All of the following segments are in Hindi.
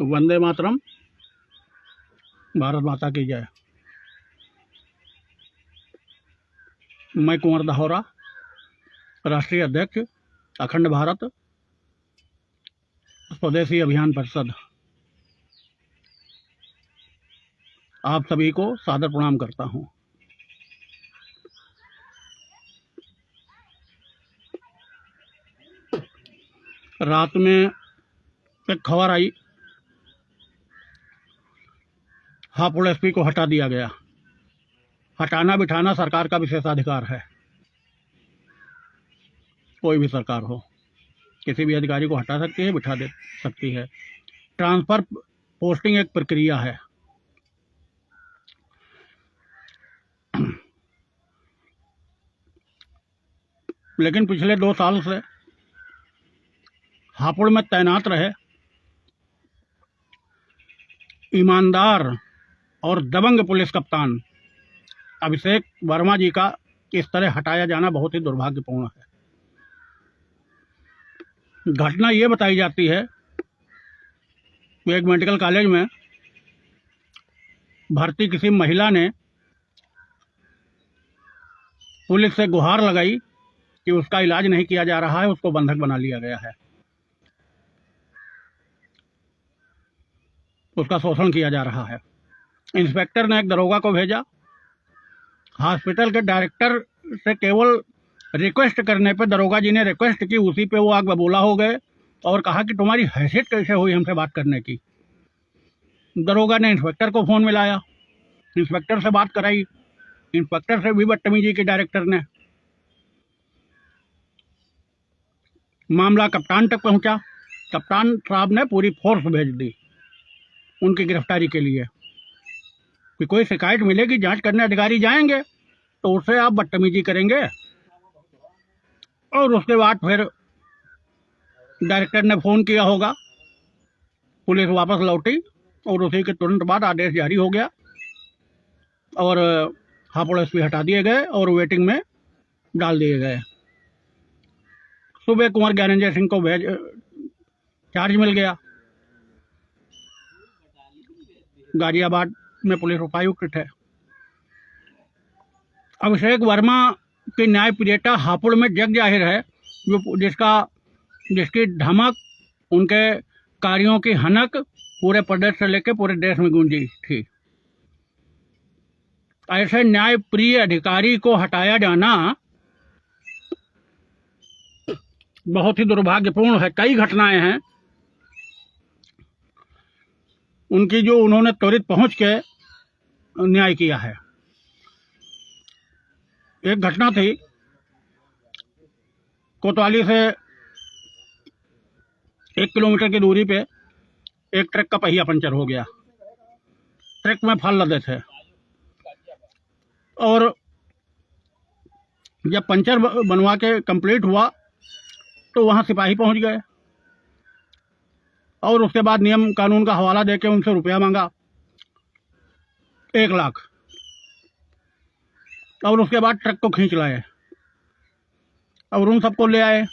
वंदे मातरम। भारत माता की जय। मैं कुंवर दाहोरा, राष्ट्रीय अध्यक्ष अखंड भारत स्वदेशी अभियान परिषद, आप सभी को सादर प्रणाम करता हूं। रात में एक खबर आई, हापुड़ एसपी को हटा दिया गया। हटाना बिठाना सरकार का विशेषाधिकार है। कोई भी सरकार हो, किसी भी अधिकारी को हटा सकती है, बिठा दे सकती है। ट्रांसफर पोस्टिंग एक प्रक्रिया है। लेकिन पिछले 2 साल से हापुड़ में तैनात रहे ईमानदार और दबंग पुलिस कप्तान अभिषेक वर्मा जी का इस तरह हटाया जाना बहुत ही दुर्भाग्यपूर्ण है। घटना ये बताई जाती है कि एक मेडिकल कॉलेज में भर्ती किसी महिला ने पुलिस से गुहार लगाई कि उसका इलाज नहीं किया जा रहा है, उसको बंधक बना लिया गया है, उसका शोषण किया जा रहा है। इंस्पेक्टर ने एक दरोगा को भेजा। हॉस्पिटल के डायरेक्टर से केवल रिक्वेस्ट करने पे दरोगा जी ने रिक्वेस्ट की, उसी पे वो आग बबूला हो गए और कहा कि तुम्हारी हैसियत कैसे हुई हमसे बात करने की। दरोगा ने इंस्पेक्टर को फ़ोन मिलाया, इंस्पेक्टर से बात कराई, इंस्पेक्टर से भी बदतमीजी की डायरेक्टर ने। मामला कप्तान तक पहुंचा। कप्तान साहब ने पूरी फोर्स भेज दी उनकी गिरफ्तारी के लिए कि कोई शिकायत मिलेगी, जांच करने अधिकारी जाएंगे तो उससे आप बदतमीजी करेंगे। और उसके बाद फिर डायरेक्टर ने फ़ोन किया होगा, पुलिस वापस लौटी और उसी के तुरंत बाद आदेश जारी हो गया और हापुड़ एसपी हटा दिए गए और वेटिंग में डाल दिए गए। सुबह कुंवर ज्ञानेंद्र सिंह को चार्ज मिल गया। गाजियाबाद में पुलिस उपायुक्त थे। अभिषेक वर्मा की न्याय प्रियता हापुड़ में जग जाहिर है, जो जिसकी धमक, उनके कार्यों की हनक पूरे प्रदेश से लेकर पूरे देश में गूंजी थी। ऐसे न्याय प्रिय अधिकारी को हटाया जाना बहुत ही दुर्भाग्यपूर्ण है। कई घटनाएं हैं उनकी जो उन्होंने त्वरित पहुंच के न्याय किया है। एक घटना थी, कोतवाली से 1 किलोमीटर की दूरी पे एक ट्रक का पहिया पंचर हो गया। ट्रक में फल लदे थे और जब पंचर बनवा के कंप्लीट हुआ तो वहाँ सिपाही पहुँच गए और उसके बाद नियम कानून का हवाला देके उनसे रुपया मांगा 1 लाख, और उसके बाद ट्रक को खींच लाए और उन सबको ले आए।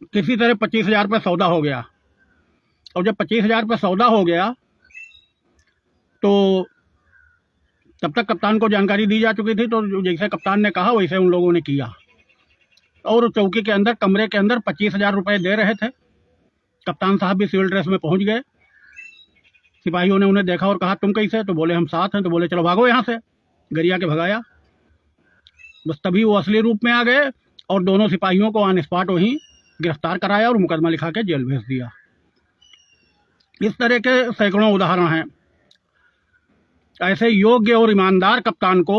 किसी तरह 25,000 रुपये सौदा हो गया और जब 25,000 रुपये सौदा हो गया तो तब तक कप्तान को जानकारी दी जा चुकी थी, तो जैसे कप्तान ने कहा वैसे उन लोगों ने किया और चौकी के अंदर, कमरे के अंदर 25,000 रुपये दे रहे थे। कप्तान साहब भी सिविल ड्रेस में पहुंच गए। सिपाहियों ने उन्हें देखा और कहा तुम कैसे? तो बोले हम साथ हैं। तो बोले चलो भागो यहाँ से। गरिया के भगाया। बस तभी वो असली रूप में आ गए और दोनों सिपाहियों को ऑन स्पॉट वहीं गिरफ्तार कराया और मुकदमा लिखा के जेल भेज दिया। इस तरह के सैकड़ों उदाहरण हैं। ऐसे योग्य और ईमानदार कप्तान को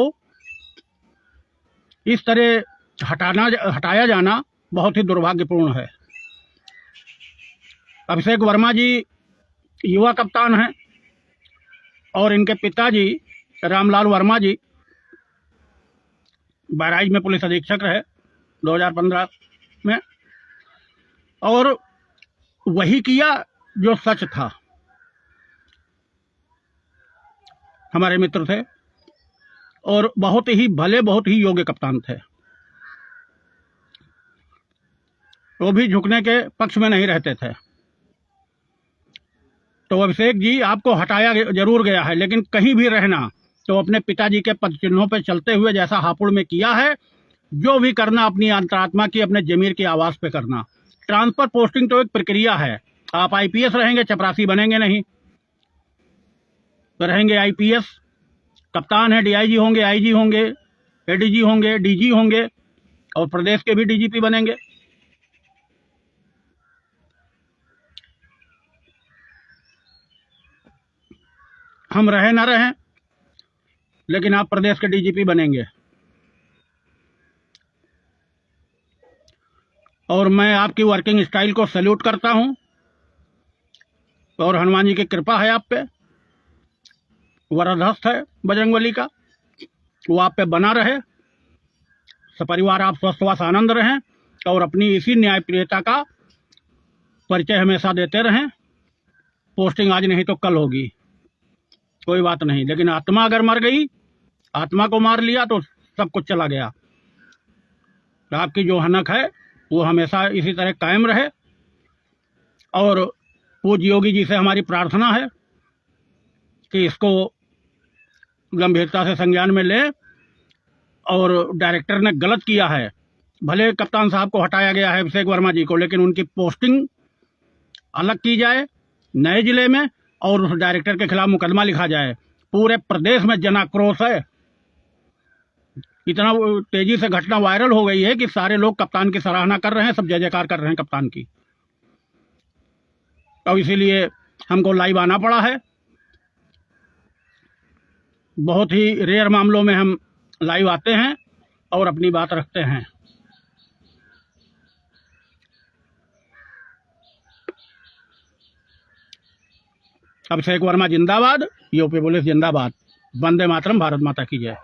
इस तरह हटाया जाना बहुत ही दुर्भाग्यपूर्ण है। अभिषेक वर्मा जी युवा कप्तान हैं और इनके पिताजी रामलाल वर्मा जी बहराइच में पुलिस अधीक्षक रहे 2015 में, और वही किया जो सच था। हमारे मित्र थे और बहुत ही भले, बहुत ही योग्य कप्तान थे। वो भी झुकने के पक्ष में नहीं रहते थे। तो अभिषेक जी आपको हटाया जरूर गया है, लेकिन कहीं भी रहना तो अपने पिताजी के पद चिन्हों पर चलते हुए जैसा हापुड़ में किया है, जो भी करना अपनी अंतरात्मा की, अपने जमीर की आवाज पे करना। ट्रांसफर पोस्टिंग तो एक प्रक्रिया है। आप आईपीएस रहेंगे, चपरासी बनेंगे नहीं, तो रहेंगे आईपीएस। कप्तान है, डीआईजी होंगे, आईजी होंगे, एडीजी होंगे, डीजी होंगे, और प्रदेश के भी डीजीपी बनेंगे। हम रहे ना रहें, लेकिन आप प्रदेश के डीजीपी बनेंगे। और मैं आपकी वर्किंग स्टाइल को सैल्यूट करता हूं, और हनुमान जी की कृपा है आप पे, वरदहस्त है बजरंगबली का, वो आप पे बना रहे। सपरिवार आप स्वस्थ वास आनंद रहें, और अपनी इसी न्यायप्रियता का परिचय हमेशा देते रहें। पोस्टिंग आज नहीं तो कल होगी, कोई बात नहीं, लेकिन आत्मा अगर मर गई, आत्मा को मार लिया तो सब कुछ चला गया। आपकी जो हनक है वो हमेशा इसी तरह कायम रहे, और पूज्य योगी जी से हमारी प्रार्थना है कि इसको गंभीरता से संज्ञान में ले, और डायरेक्टर ने गलत किया है। भले कप्तान साहब को हटाया गया है, अभिषेक वर्मा जी को, लेकिन उनकी पोस्टिंग अलग की जाए नए जिले में, और उस डायरेक्टर के खिलाफ मुकदमा लिखा जाए। पूरे प्रदेश में जन आक्रोश है, इतना तेजी से घटना वायरल हो गई है कि सारे लोग कप्तान की सराहना कर रहे हैं, सब जय जयकार कर रहे हैं कप्तान की। तो इसीलिए हमको लाइव आना पड़ा है। बहुत ही रेयर मामलों में हम लाइव आते हैं और अपनी बात रखते हैं। अभिषेक वर्मा जिंदाबाद, यूपी पुलिस जिंदाबाद। वंदे मातरम, भारत माता की जय।